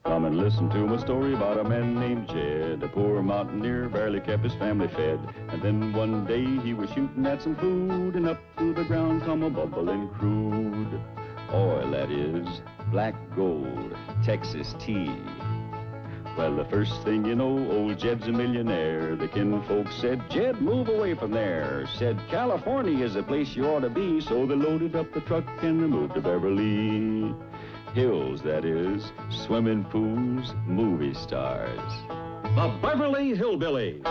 Come and listen to my story about a man named Jed. A poor mountaineer barely kept his family fed. And then one day he was shooting at some food, and up through the ground come a bubbling crude oil, that is, black gold, Texas tea. Well, the first thing you know, old Jed's a millionaire. The kinfolks said, Jed, move away from there. Said, California is the place you ought to be. So they loaded up the truck and they moved to Beverly Hills, that is, swimming pools, movie stars. The Beverly Hillbillies.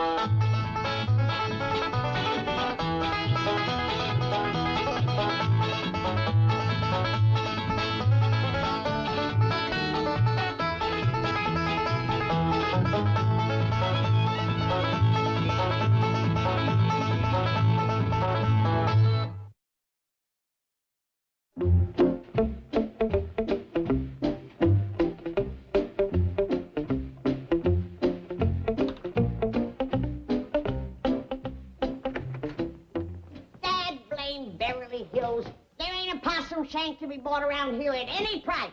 Shank to be bought around here at any price.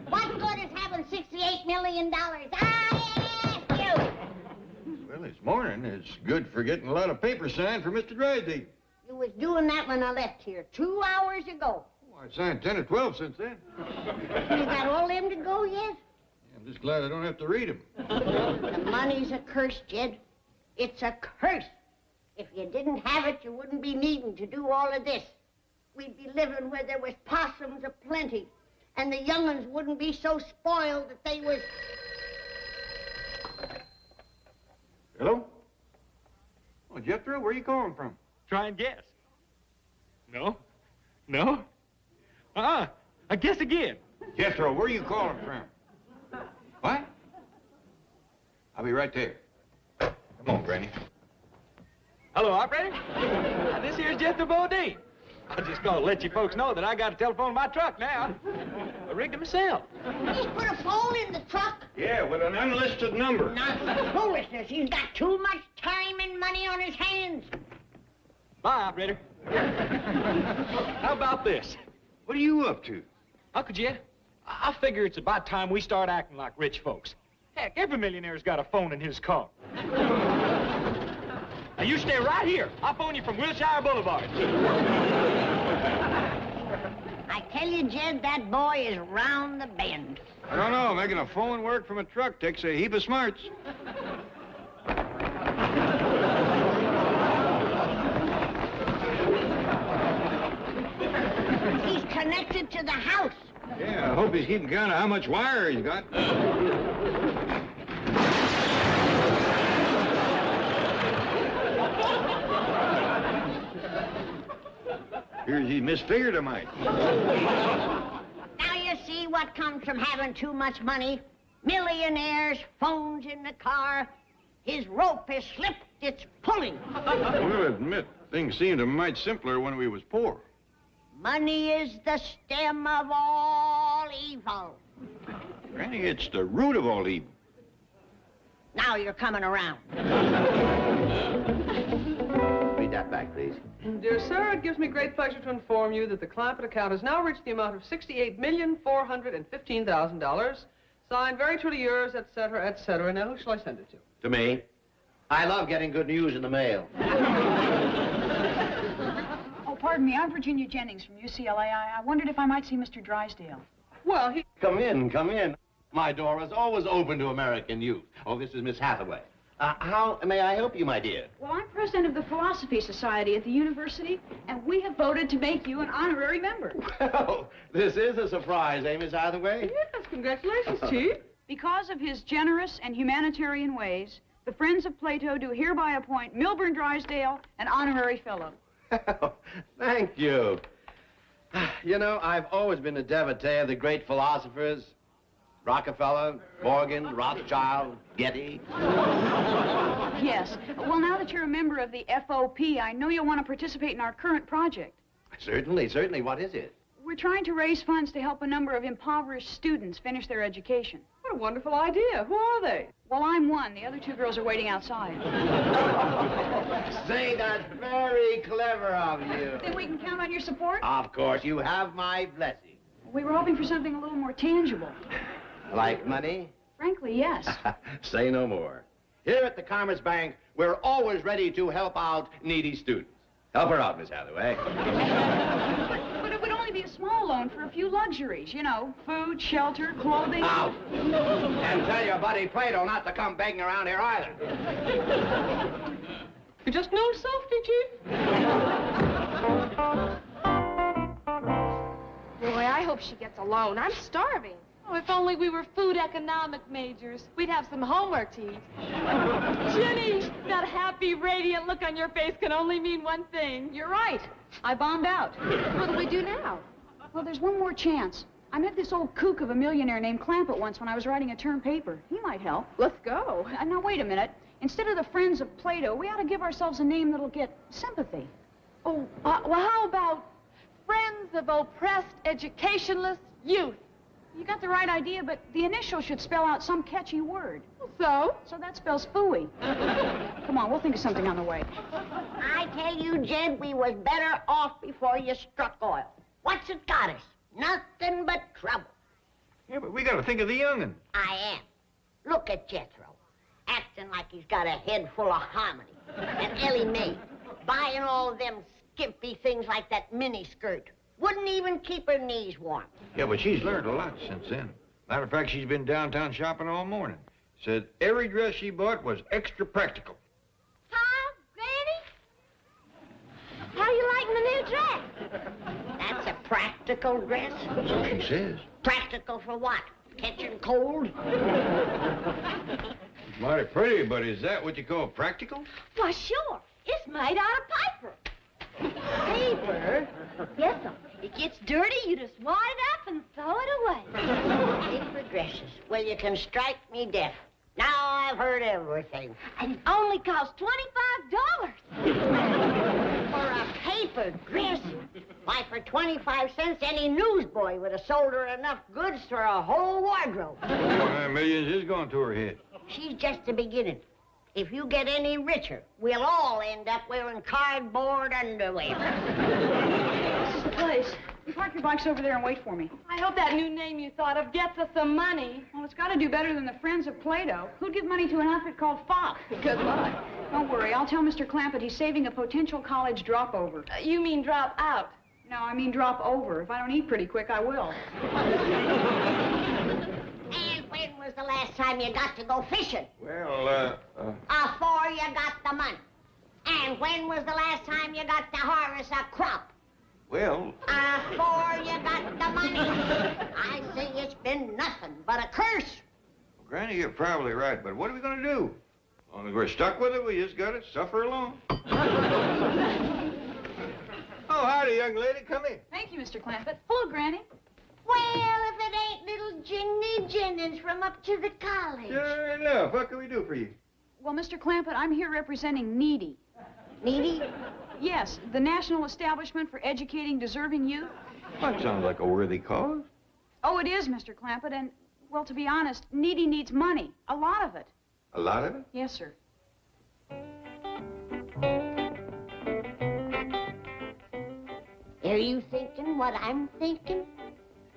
What good is having $68 million? I ask you. Well, this morning, it's good for getting a lot of paper signed for Mr. Drysdale. You was doing that when I left here 2 hours ago. Oh, I signed 10 or 12 since then. You got all them to go yet? I'm just glad I don't have to read them. The money's a curse, Jed. It's a curse. If you didn't have it, you wouldn't be needing to do all of this. We'd be living where there was possums aplenty, and the young'uns wouldn't be so spoiled that they was... Hello? Oh, Jethro, where are you calling from? Try and guess. No? No? I guess again. Jethro, where are you calling from? What? I'll be right there. Come on, Granny. Hello, operator. This here's Jethro Bodine. I just gonna let you folks know that I got a telephone in my truck now. I rigged it myself. He's put a phone in the truck? Yeah, with an unlisted number. Not foolishness. He's got too much time and money on his hands. Bye, operator. How about this? What are you up to? Uncle Jed, I figure it's about time we start acting like rich folks. Heck, every millionaire's got a phone in his car. Now, you stay right here. I'll phone you from Wilshire Boulevard. I tell you, Jed, that boy is round the bend. I don't know. Making a phone work from a truck takes a heap of smarts. He's connected to the house. Yeah, I hope he's keeping count of how much wire he's got. Here's he misfigured a mite. Now you see what comes from having too much money. Millionaires, phones in the car. His rope has slipped, it's pulling. We'll admit, things seemed a mite simpler when we was poor. Money is the stem of all evil. Granny, it's the root of all evil. Now you're coming around. Read that back, please. Dear sir, it gives me great pleasure to inform you that the Clampett account has now reached the amount of $68,415,000. Signed, very truly yours, etc., etc. Now, who shall I send it to? To me. I love getting good news in the mail. Oh, pardon me. I'm Virginia Jennings from UCLA. I wondered if I might see Mr. Drysdale. Well, he... Come in, come in. My door is always open to American youth. Oh, this is Miss Hathaway. How may I help you, my dear? Well, I'm president of the Philosophy Society at the university, and we have voted to make you an honorary member. Well, this is a surprise, eh, Miss Hathaway? Yes, congratulations, Chief. Because of his generous and humanitarian ways, the Friends of Plato do hereby appoint Milburn Drysdale an honorary fellow. Thank you. You know, I've always been a devotee of the great philosophers. Rockefeller, Morgan, Rothschild, Getty. Yes. Well, now that you're a member of the FOP, I know you'll want to participate in our current project. Certainly, certainly. What is it? We're trying to raise funds to help a number of impoverished students finish their education. What a wonderful idea. Who are they? Well, I'm one. The other two girls are waiting outside. Say, that's very clever of you. Then we can count on your support? Of course. You have my blessing. We were hoping for something a little more tangible. Like money? Frankly, yes. Say no more. Here at the Commerce Bank, we're always ready to help out needy students. Help her out, Miss Hathaway. But it would only be a small loan for a few luxuries, you know, food, shelter, clothing. Out. And tell your buddy Plato not to come begging around here either. You just noticed Sophie, Chief? Boy, I hope she gets a loan. I'm starving. Oh, if only we were food economic majors. We'd have some homework to eat. Jenny, that happy, radiant look on your face can only mean one thing. You're right. I bombed out. What do we do now? Well, there's one more chance. I met this old kook of a millionaire named Clampett once when I was writing a term paper. He might help. Let's go. Now, wait a minute. Instead of the Friends of Plato, we ought to give ourselves a name that'll get sympathy. Oh, well, how about Friends of Oppressed Educationless Youth? You got the right idea, but the initials should spell out some catchy word. So? So that spells phooey. Come on, we'll think of something on the way. I tell you, Jed, we was better off before you struck oil. What's it got us? Nothing but trouble. Yeah, but we got to think of the young'un. I am. Look at Jethro, acting like he's got a head full of harmony. And Ellie Mae, buying all them skimpy things like that miniskirt. Wouldn't even keep her knees warm. Yeah, but she's learned a lot since then. Matter of fact, she's been downtown shopping all morning. Said every dress she bought was extra practical. Huh, Granny? How you liking the new dress? That's a practical dress. So she says. Practical for what? Catching cold? Mighty pretty, but is that what you call practical? Why, sure. It's made out of paper. Paper? Yes, sir. It gets dirty, you just wad it up and throw it away. Paper dresses. Well, you can strike me deaf. Now I've heard everything. And it only costs $25. For a paper dress? Why, for 25 cents, any newsboy would have sold her enough goods for a whole wardrobe. Millions is going to her head. She's just the beginning. If you get any richer, we'll all end up wearing cardboard underwear. This is the place. You park your bikes over there and wait for me. I hope that new name you thought of gets us some money. Well, it's got to do better than the Friends of Plato. Who'd give money to an outfit called Fox? Good luck. Don't worry. I'll tell Mr. Clampett he's saving a potential college dropover. You mean drop out? No, I mean drop over. If I don't eat pretty quick, I will. And when was the last time you got to go fishing? Well, Afore you got the money. And when was the last time you got to harvest a crop? well, Afore you got the money. I say it's been nothing but a curse. Granny, you're probably right, but what are we going to do? As long as we're stuck with it, we just got to suffer along. Oh, howdy, young lady. Come in. Thank you, Mr. Clampett. Hello, Granny. Well, if it ain't little Ginny Jennings from up to the college. Sure enough. What can we do for you? Well, Mr. Clampett, I'm here representing Needy. Needy? Yes, the National Establishment for Educating Deserving Youth. That sounds like a worthy cause. Oh, it is, Mr. Clampett, and, well, to be honest, Needy needs money. A lot of it. A lot of it? Yes, sir. Are you thinking what I'm thinking?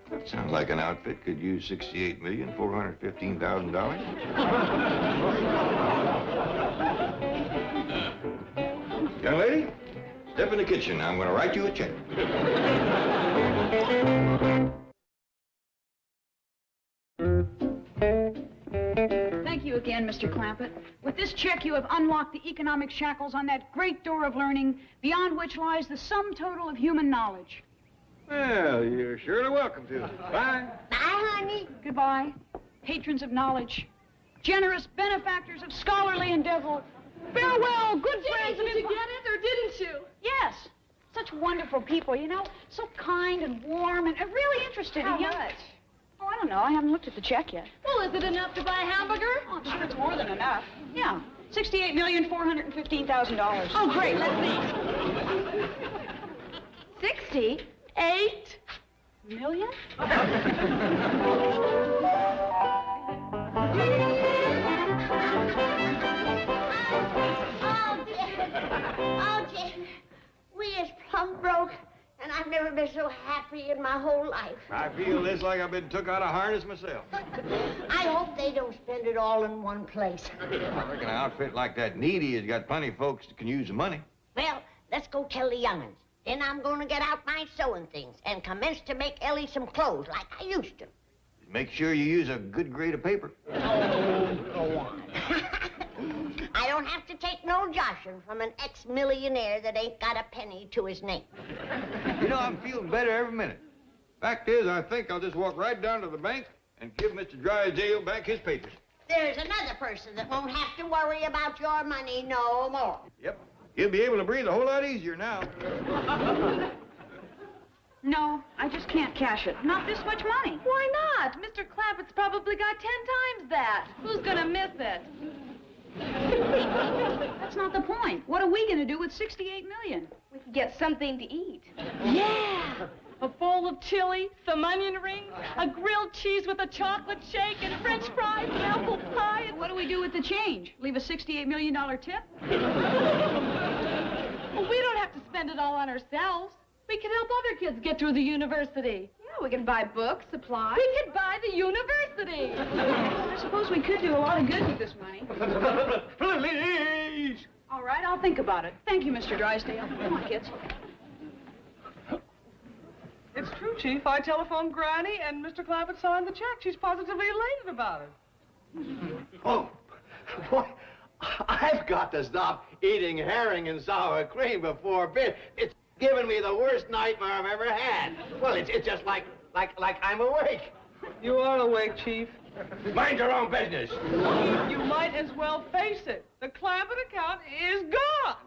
That sounds like an outfit could use $68,415,000. Young lady, step in the kitchen. I'm going to write you a check. Thank you again, Mr. Clampett. With this check, you have unlocked the economic shackles on that great door of learning, beyond which lies the sum total of human knowledge. Well, you're surely welcome to. Bye. Bye, honey. Goodbye, patrons of knowledge, generous benefactors of scholarly endeavor. Farewell, good friends. Did you get it, or didn't you? Yes, such wonderful people, you know, so kind and warm and really interested How in young... much? Oh, I don't know. I haven't looked at the check yet. Well, is it enough to buy a hamburger? Oh, I'm sure it's more than enough. Yeah, $68,415,000. Oh, great. Let's see. 68 million? Oh, Jed, we is plumb broke, and I've never been so happy in my whole life. I feel this like I've been took out of harness myself. I hope they don't spend it all in one place. I reckon an outfit like that Needy has got plenty of folks that can use the money. Well, let's go tell the young'uns. Then I'm going to get out my sewing things and commence to make Ellie some clothes like I used to. Make sure you use a good grade of paper. Oh, go on. I don't have to take no joshing from an ex-millionaire that ain't got a penny to his name. You know, I'm feeling better every minute. Fact is, I think I'll just walk right down to the bank and give Mr. Drysdale back his papers. There's another person that won't have to worry about your money no more. Yep. He'll be able to breathe a whole lot easier now. No, I just can't cash it. Not this much money. Why not? Mr. Clampett's probably got 10 times that. Who's gonna miss it? That's not the point. What are we going to do with $68 million? We could get something to eat. Yeah! A bowl of chili, some onion rings, a grilled cheese with a chocolate shake, and French fries, and apple pie. And What do we do with the change? Leave a $68 million tip? Well, we don't have to spend it all on ourselves. We can help other kids get through the university. Yeah, we can buy books, supplies. We could buy the university. I suppose we could do a lot of good with this money. Please! All right, I'll think about it. Thank you, Mr. Drysdale. Come on, kids. It's true, Chief. I telephoned Granny, and Mr. Clampett signed the check. She's positively elated about it. Oh, boy, I've got to stop eating herring and sour cream before bed. It's given me the worst nightmare I've ever had. Well, it's just like I'm awake. You are awake, Chief. Mind your own business. You might as well face it. The Clampett account is gone.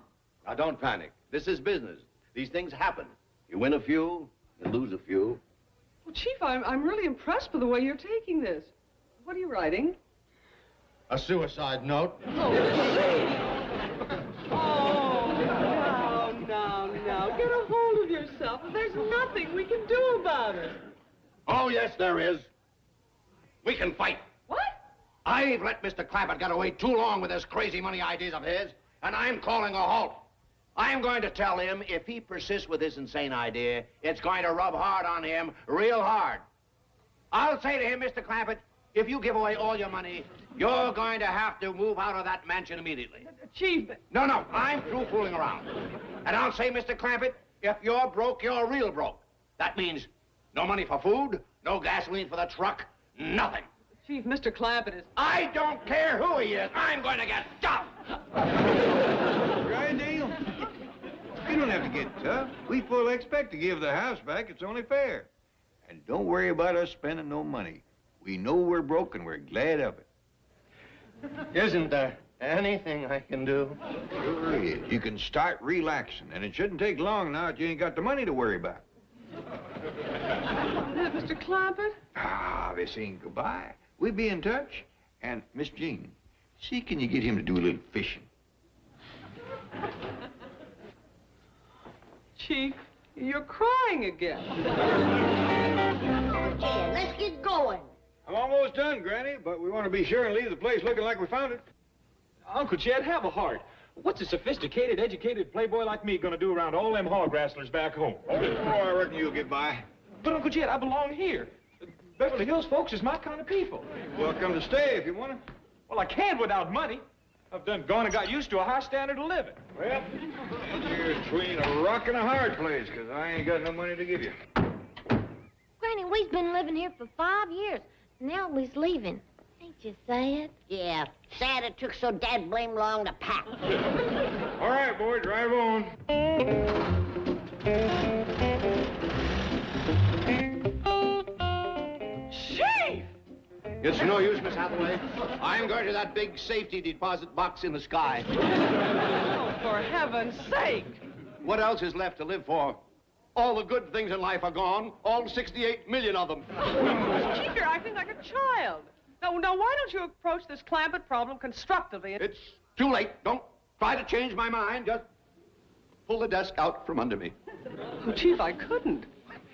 Now, don't panic. This is business. These things happen. You win a few, you lose a few. Well, Chief, I'm really impressed with the way you're taking this. What are you writing? A suicide note. Oh, no. Get a hold of yourself. There's nothing we can do about it. Oh, yes, there is. We can fight. What? I've let Mr. Clampett get away too long with his crazy money ideas of his, and I'm calling a halt. I'm going to tell him if he persists with this insane idea, it's going to rub hard on him, real hard. I'll say to him, Mr. Clampett, if you give away all your money, you're going to have to move out of that mansion immediately. Chief... No, I'm through fooling around. And I'll say, Mr. Clampett, if you're broke, you're real broke. That means no money for food, no gasoline for the truck, nothing. Chief, Mr. Clampett is... I don't care who he is. I'm going to get tough. Drysdale, you don't have to get tough. We fully expect to give the house back. It's only fair. And don't worry about us spending no money. We know we're broke and we're glad of it. Isn't there anything I can do? Sure is. You can start relaxing, and it shouldn't take long now that you ain't got the money to worry about. Mr. Clampett? Ah, this ain't goodbye. We'll be in touch. And, Miss Jean, see can you get him to do a little fishing? Chief, you're crying again. Yeah, let's get going. I'm almost done, Granny, but we want to be sure and leave the place looking like we found it. Uncle Jed, have a heart. What's a sophisticated, educated playboy like me gonna do around all them hog wrestlers back home? Oh, I reckon you'll get by. But, Uncle Jed, I belong here. Beverly Hills folks is my kind of people. Welcome to stay if you want to. Well, I can't without money. I've done gone and got used to a high standard of living. Well, you're between a rock and a hard place, because I ain't got no money to give you. Granny, we've been living here for 5 years. Now we's leaving. Ain't you sad? Yeah, sad it took so dad blame long to pack. All right, boy, drive on. Chief! It's no use, Miss Hathaway. I'm going to that big safety deposit box in the sky. Oh, for heaven's sake! What else is left to live for? All the good things in life are gone. All 68 million of them. Chief, you're acting like a child. Now, why don't you approach this Clampett problem constructively? It's too late. Don't try to change my mind. Just pull the desk out from under me. Oh, Chief, I couldn't.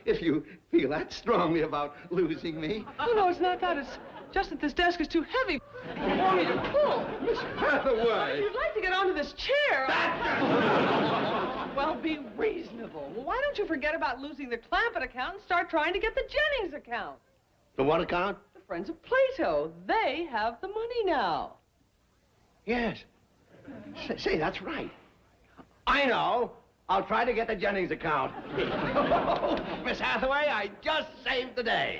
If you feel that strongly about losing me. Oh, no, it's not that. It's just that this desk is too heavy for me to pull. Miss Hathaway! If you'd like to get onto this chair... Well, be reasonable. Why don't you forget about losing the Clampett account and start trying to get the Jennings account? The what account? The Friends of Plato. They have the money now. Yes. Say, that's right. I know. I'll try to get the Jennings account. Miss Hathaway, I just saved the day.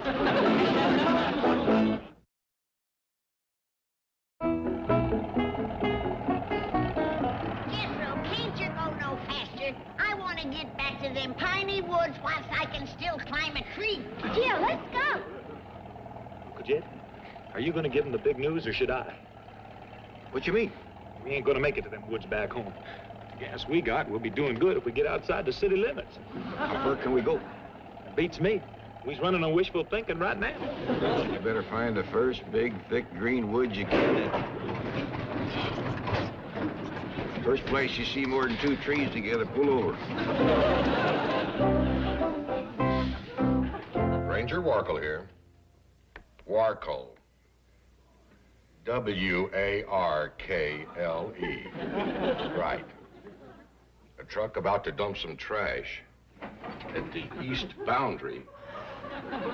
Jethro, can't you go no faster? I want to get back to them piney woods whilst I can still climb a tree. Yeah, let's go. Uncle Jed, are you going to give them the big news, or should I? What you mean? We ain't going to make it to them woods back home. The gas we got, we'll be doing good if we get outside the city limits. How far can we go? Beats me. We's running on wishful thinking right now. You better find the first big, thick green woods you can. First place you see more than 2 trees together, pull over. Ranger Warkle here. Warkle. W-A-R-K-L-E. Right. A truck about to dump some trash at the east boundary.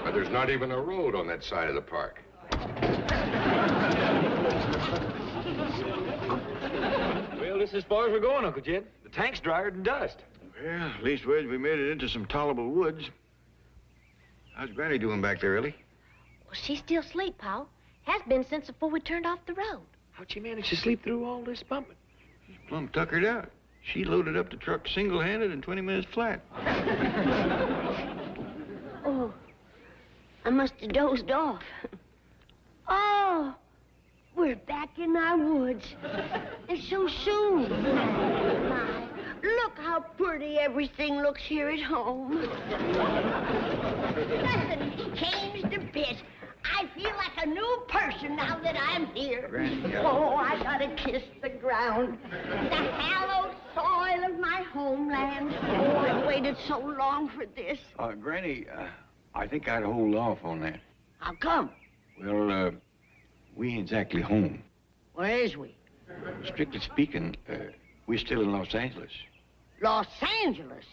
But there's not even a road on that side of the park. Well, this is as far as we're going, Uncle Jed. The tank's drier than dust. Well, leastways we made it into some tolerable woods. How's Granny doing back there, Ellie? Well, she's still asleep, Pa. Has been since before we turned off the road. How'd she manage to sleep through all this bumping? She's plumb tuckered out. She loaded up the truck single-handed in 20 minutes flat. Oh, I must have dozed off. Oh, we're back in our woods. And so soon. My, look how pretty everything looks here at home. Nothing's changed a bit. I feel like a new person now that I'm here. Granny, Oh, I gotta kiss the ground. The hallowed soil of my homeland. Oh, I've waited so long for this. Granny, I think I'd hold off on that. How come? Well, we ain't exactly home. Where is we? Strictly speaking, we're still in Los Angeles. Los Angeles?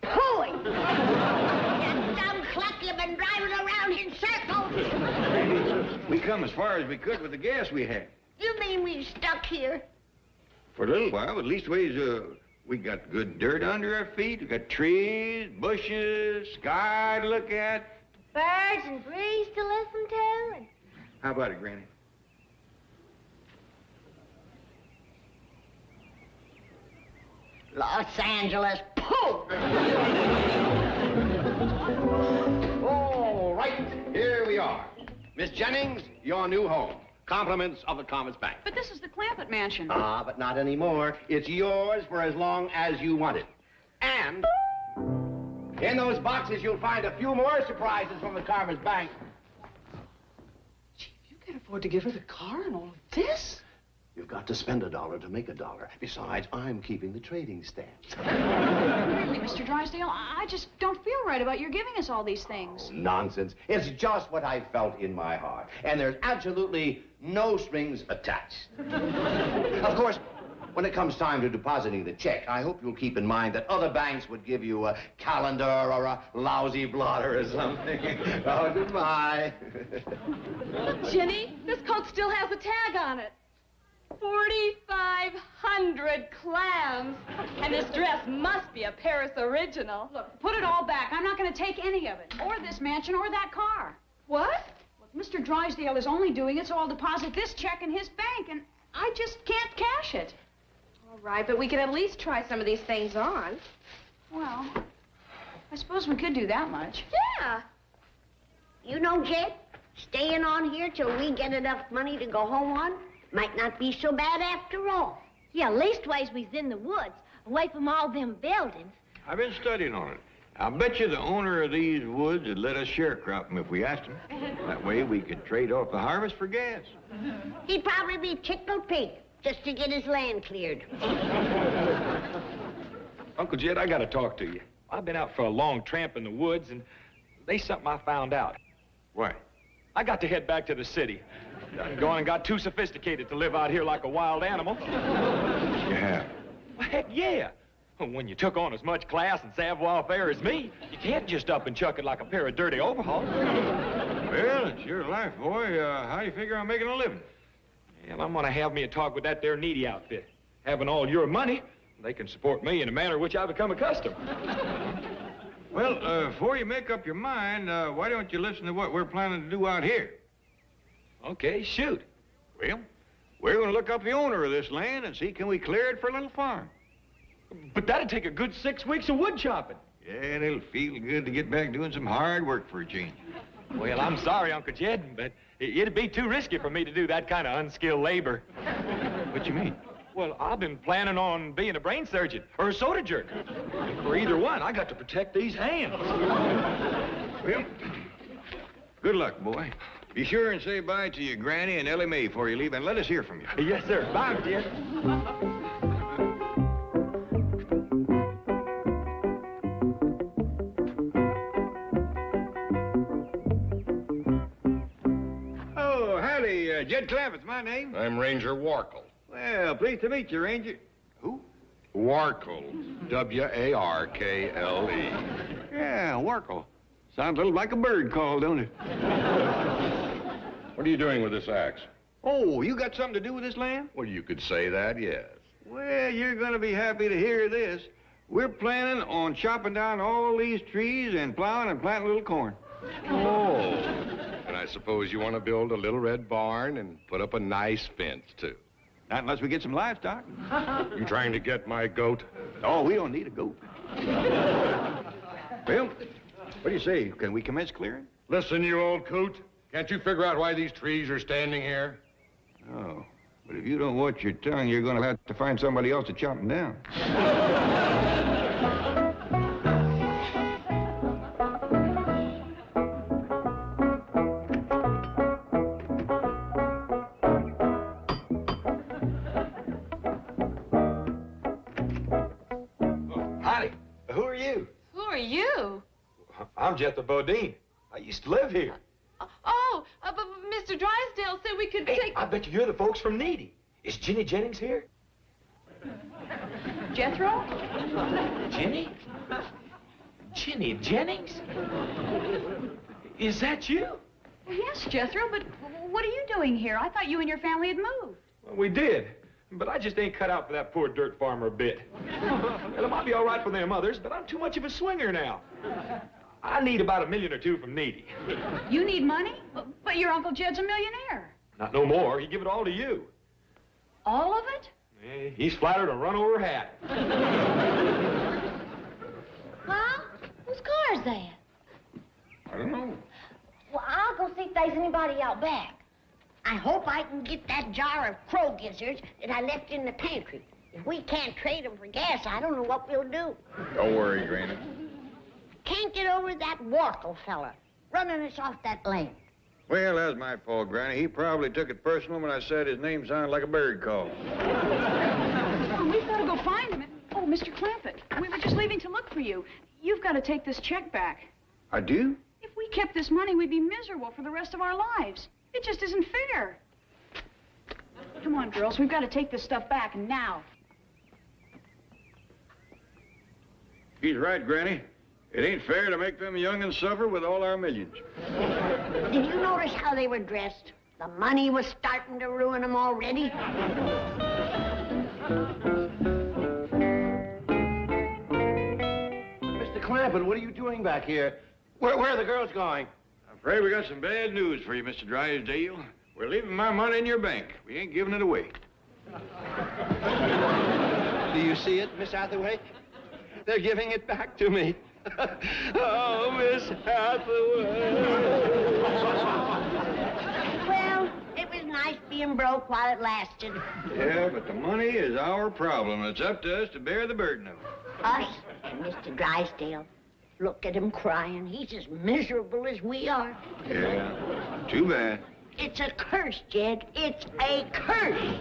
Pooey! You dumb cluck, you've been driving around in circles. We come as far as we could with the gas we had. You mean we're stuck here? For a little while, but leastways, we got good dirt under our feet. We got trees, bushes, sky to look at. Birds and breeze to listen to. And... How about it, Granny? Los Angeles, pooh! All right, here we are. Miss Jennings, your new home. Compliments of the Commerce Bank. But this is the Clampett mansion. Ah, but not anymore. It's yours for as long as you want it. And in those boxes, you'll find a few more surprises from the Commerce Bank. Chief, you can afford to give her the car and all of this? You've got to spend $1 to make $1. Besides, I'm keeping the trading stamps. Really, Mr. Drysdale, I just don't feel right about your giving us all these things. Nonsense. It's just what I felt in my heart. And there's absolutely no strings attached. Of course, when it comes time to depositing the check, I hope you'll keep in mind that other banks would give you a calendar or a lousy blotter or something. Oh, goodbye. Look, Jenny, this coat still has a tag on it. 4,500 clams. And this dress must be a Paris original. Look, put it all back. I'm not going to take any of it, or this mansion, or that car. What? Look, Mr. Drysdale is only doing it so I'll deposit this check in his bank, and I just can't cash it. All right, but we can at least try some of these things on. Well, I suppose we could do that much. Yeah. You know, Jed, staying on here till we get enough money to go home on might not be so bad after all. Yeah, leastways we's in the woods, away from all them buildings. I've been studying on it. I'll bet you the owner of these woods would let us sharecrop them if we asked him. That way we could trade off the harvest for gas. He'd probably be tickled pink just to get his land cleared. Uncle Jed, I got to talk to you. I've been out for a long tramp in the woods, and there's something I found out. Why? I got to head back to the city. Done gone and got too sophisticated to live out here like a wild animal. Yeah. Well, heck, yeah. When you took on as much class and savoir-faire as me, you can't just up and chuck it like a pair of dirty overalls. Well, it's your life, boy. How do you figure on making a living? Well, I'm gonna have me a talk with that there needy outfit. Having all your money, they can support me in a manner which I've become accustomed. Well, before you make up your mind, why don't you listen to what we're planning to do out here? Okay, shoot. Well, we're going to look up the owner of this land and see can we clear it for a little farm. But that'd take a good 6 weeks of wood chopping. Yeah, and it'll feel good to get back doing some hard work for a change. Well, I'm sorry, Uncle Jed, but it'd be too risky for me to do that kind of unskilled labor. What you mean? Well, I've been planning on being a brain surgeon or a soda jerk. For either one, I got to protect these hands. Well, good luck, boy. Be sure and say bye to your Granny and Ellie Mae before you leave, and let us hear from you. Yes, sir. Bye, Jed. Oh, howdy. Jed Clampetts, my name. I'm Ranger Warkle. Well, pleased to meet you, Ranger. Who? Warkle. W-A-R-K-L-E. Yeah, Warkle. Sounds a little like a bird call, don't it? What are you doing with this axe? Oh, you got something to do with this land? Well, you could say that, yes. Well, you're going to be happy to hear this. We're planning on chopping down all these trees and plowing and planting a little corn. Oh. And I suppose you want to build a little red barn and put up a nice fence, too. Not unless we get some livestock. You trying to get my goat? Oh, we don't need a goat. Well, what do you say? Can we commence clearing? Listen, you old coot. Can't you figure out why these trees are standing here? Oh, but if you don't watch your tongue, you're going to have to find somebody else to chop them down. Honey, who are you? Who are you? I'm Jethro Bodine. I used to live here. Oh, but Mr. Drysdale said we could Hey, take... I bet you're the folks from Needy. Is Ginny Jennings here? Jethro? Ginny? Ginny Jennings? Is that you? Well, yes, Jethro, but what are you doing here? I thought you and your family had moved. Well, we did, but I just ain't cut out for that poor dirt farmer a bit. Well, it might be all right for them others, but I'm too much of a swinger now. I need about $1 million or $2 from Needy. You need money? But your Uncle Jed's a millionaire. Not no more. He'd give it all to you. All of it? Eh, he's flattered a run-over hat. Well, whose car is that? I don't know. Well, I'll go see if there's anybody out back. I hope I can get that jar of crow gizzards that I left in the pantry. If we can't trade them for gas, I don't know what we'll do. Don't worry, Granny. Can't get over that Warkle fella running us off that land. Well, that's my fault, Granny. He probably took it personal when I said his name sounded like a bird call. We've got to go find him. Oh, Mr. Clampett, we were just leaving to look for you. You've got to take this check back. I do? If we kept this money, we'd be miserable for the rest of our lives. It just isn't fair. Come on, girls. We've got to take this stuff back, and now. He's right, Granny. It ain't fair to make them young'uns suffer with all our millions. Did you notice how they were dressed? The money was starting to ruin them already. Mr. Clampett, what are you doing back here? Where are the girls going? I'm afraid we got some bad news for you, Mr. Drysdale. We're leaving my money in your bank. We ain't giving it away. Do you see it, Miss Hathaway? They're giving it back to me. Oh, Miss Hathaway. Well, it was nice being broke while it lasted. Yeah, but the money is our problem. It's up to us to bear the burden of it. Us and Mr. Drysdale. Look at him crying. He's as miserable as we are. Yeah, too bad. It's a curse, Jed. It's a curse.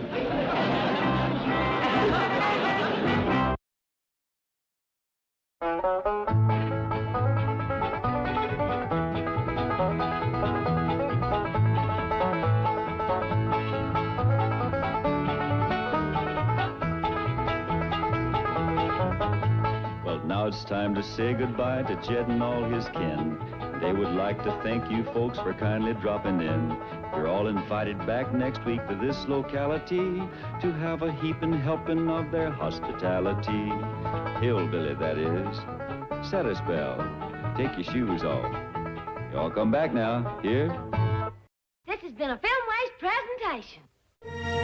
Now it's time to say goodbye to Jed and all his kin. They would like to thank you folks for kindly dropping in. You're all invited back next week to this locality to have a heaping helping of their hospitality. Hillbilly, that is. Set a spell. Take your shoes off. Y'all come back now. Here? This has been a Filmways presentation.